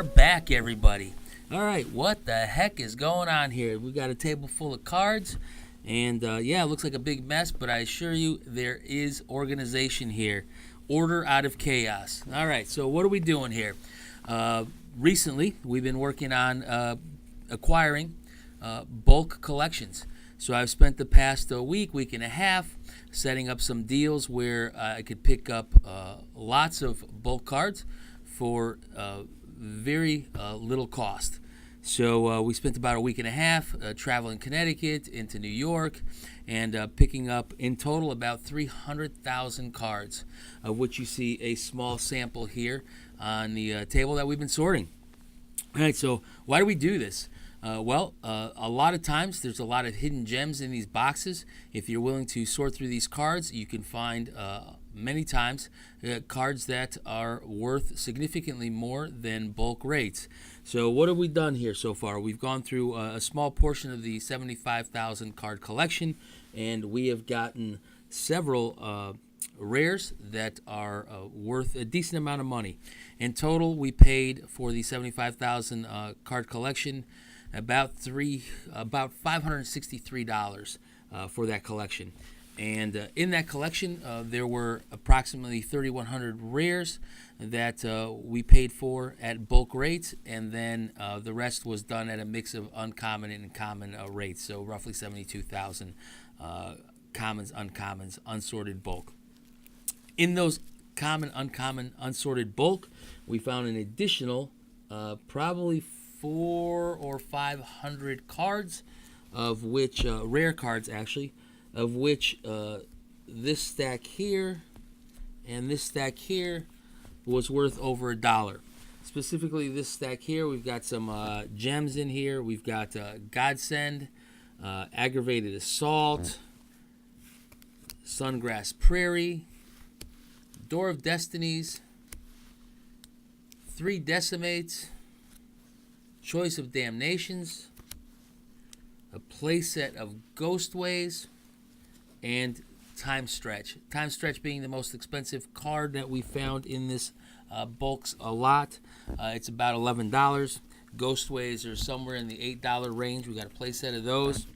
are back, everybody. All right, what the heck is going on here? We got a table full of cards, and yeah, it looks like a big mess, but I assure you there is organization here. Order out of chaos. All right, so what are we doing here? Recently, we've been working on acquiring bulk collections. So I've spent the past week and a half setting up some deals where I could pick up lots of bulk cards for very little cost. So we spent about a week and a half traveling Connecticut into New York and picking up in total about 300,000 cards, of which you see a small sample here on the table that we've been sorting. All right, so why do we do this? A lot of times there's a lot of hidden gems in these boxes. If you're willing to sort through these cards, you can find many times cards that are worth significantly more than bulk rates. So what have we done here so far? We've gone through a small portion of the 75,000 card collection, and we have gotten several rares that are worth a decent amount of money. In total, we paid for the 75,000 card collection about $563 for that collection. And in that collection, there were approximately 3,100 rares that we paid for at bulk rates, and then the rest was done at a mix of uncommon and common rates, so roughly 72,000 commons, uncommons, unsorted bulk. In those common, uncommon, unsorted bulk, we found an additional probably 400 or 500 cards, of which rare cards actually, of which this stack here and this stack here was worth over $1. Specifically, this stack here, we've got some gems in here. We've got Godsend, Aggravated Assault, Sungrass Prairie, Door of Destinies, 3 Decimates, Choice of Damnations, a playset of Ghostways, and Time Stretch. Time Stretch being the most expensive card that we found in this bulks a lot. It's about $11. Ghostways are somewhere in the $8 range. We got a playset of those.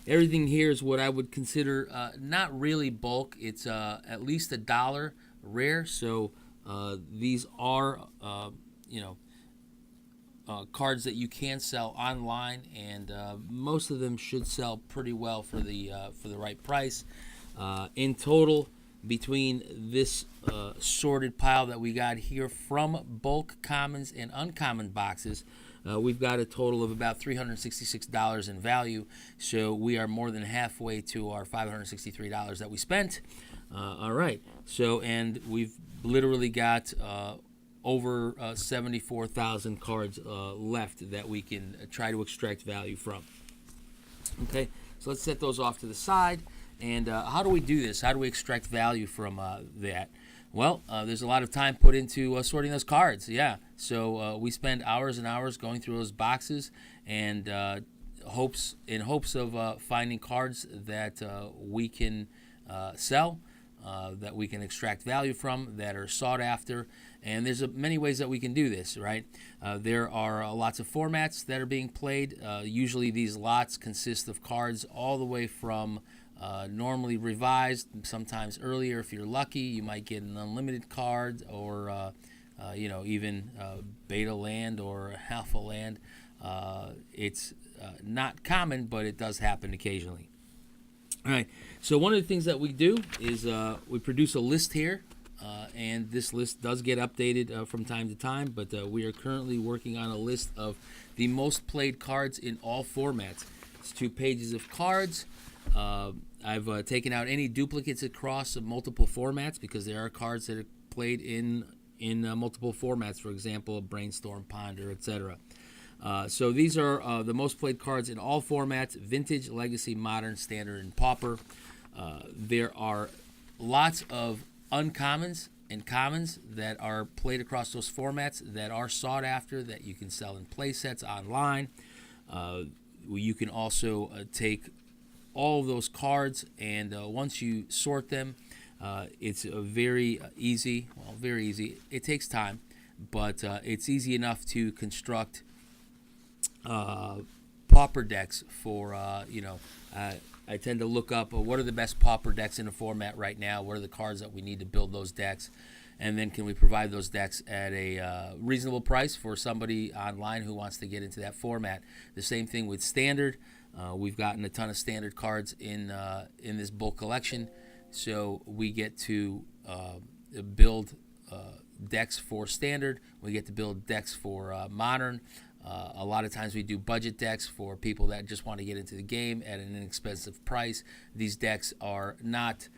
Everything here is what I would consider not really bulk. It's at least $1 rare. So these are, cards that you can sell online, and most of them should sell pretty well for the right price. In total, between this sorted pile that we got here from bulk commons and uncommon boxes, we've got a total of about $366 in value. So we are more than halfway to our $563 that we spent. All right. So, and we've literally got over 74,000 cards left that we can try to extract value from. Okay, so let's set those off to the side. And how do we do this? How do we extract value from that? Well, there's a lot of time put into sorting those cards. Yeah, so we spend hours and hours going through those boxes and hopes of finding cards that we can sell, that we can extract value from, that are sought after. And there's many ways that we can do this, right? There are lots of formats that are being played. Usually these lots consist of cards all the way from normally revised, sometimes earlier. If you're lucky, you might get an unlimited card, or even beta land or alpha land. It's not common, but it does happen occasionally. All right, so one of the things that we do is we produce a list here, and this list does get updated from time to time, but we are currently working on a list of the most played cards in all formats. It's 2 pages of cards. I've taken out any duplicates across multiple formats, because there are cards that are played in multiple formats, for example, Brainstorm, Ponder, etc. So these are the most played cards in all formats: Vintage, Legacy, Modern, Standard, and Pauper. There are lots of uncommons and commons that are played across those formats that are sought after, that you can sell in play sets online. You can also take all of those cards, and once you sort them, it's very easy. Well, very easy. It takes time, but it's easy enough to construct pauper decks for, I tend to look up what are the best pauper decks in the format right now, what are the cards that we need to build those decks, and then can we provide those decks at a reasonable price for somebody online who wants to get into that format. The same thing with standard. We've gotten a ton of standard cards in this bulk collection, so we get to build decks for standard. We get to build decks for modern. A lot of times we do budget decks for people that just want to get into the game at an inexpensive price. These decks are not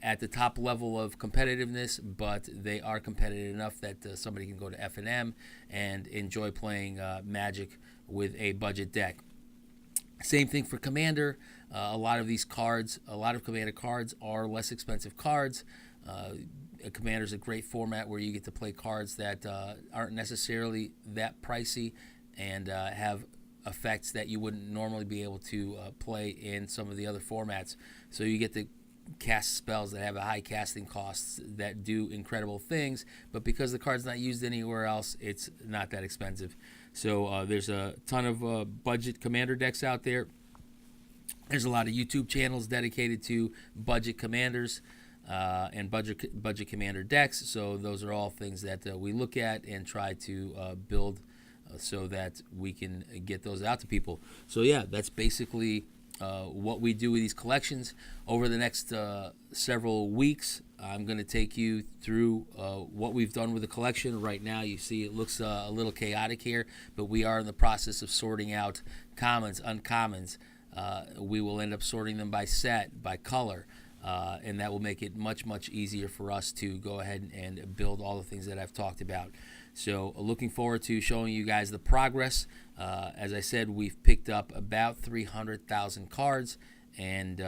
at the top level of competitiveness, but they are competitive enough that somebody can go to F&M and enjoy playing Magic with a budget deck. Same thing for Commander. A lot of Commander cards are less expensive cards. Commander is a great format where you get to play cards that aren't necessarily that pricey and have effects that you wouldn't normally be able to play in some of the other formats. So you get to cast spells that have a high casting costs that do incredible things, but because the card's not used anywhere else, it's not that expensive. So there's a ton of budget Commander decks out there. There's a lot of YouTube channels dedicated to budget commanders and budget commander decks. So those are all things that we look at and try to build so that we can get those out to people. So yeah, that's basically what we do with these collections. Over the next several weeks, I'm going to take you through what we've done with the collection. Right now, you see it looks a little chaotic here, but we are in the process of sorting out commons, uncommons. We will end up sorting them by set, by color, and that will make it much, much easier for us to go ahead and build all the things that I've talked about. So looking forward to showing you guys the progress. As I said, we've picked up about 300,000 cards, and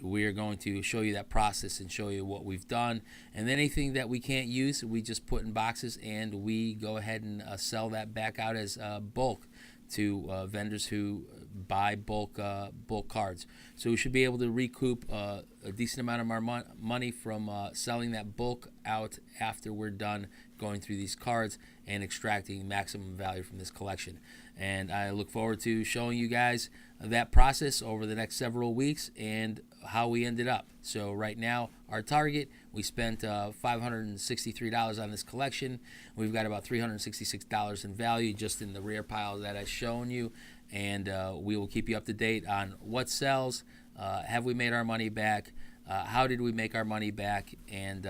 we are going to show you that process and show you what we've done. And anything that we can't use, we just put in boxes, and we go ahead and sell that back out as bulk to vendors who buy bulk cards. So we should be able to recoup a decent amount of our money from selling that bulk out after we're done going through these cards and extracting maximum value from this collection. And I look forward to showing you guys that process over the next several weeks and how we ended up. So right now, our target, we spent $563 on this collection. We've got about $366 in value just in the rare pile that I've shown you. And we will keep you up to date on what sells, have we made our money back, how did we make our money back, and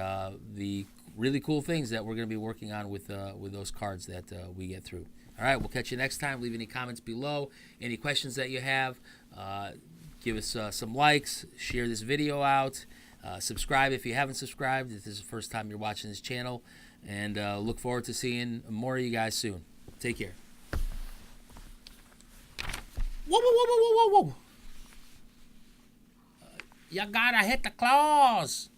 the really cool things that we're going to be working on with those cards that we get through. All right, we'll catch you next time. Leave any comments below, any questions that you have. Give us some likes, share this video out, subscribe if you haven't subscribed, if this is the first time you're watching this channel, and look forward to seeing more of you guys soon. Take care. Whoa, whoa, whoa, whoa, whoa, whoa. You gotta hit the claws.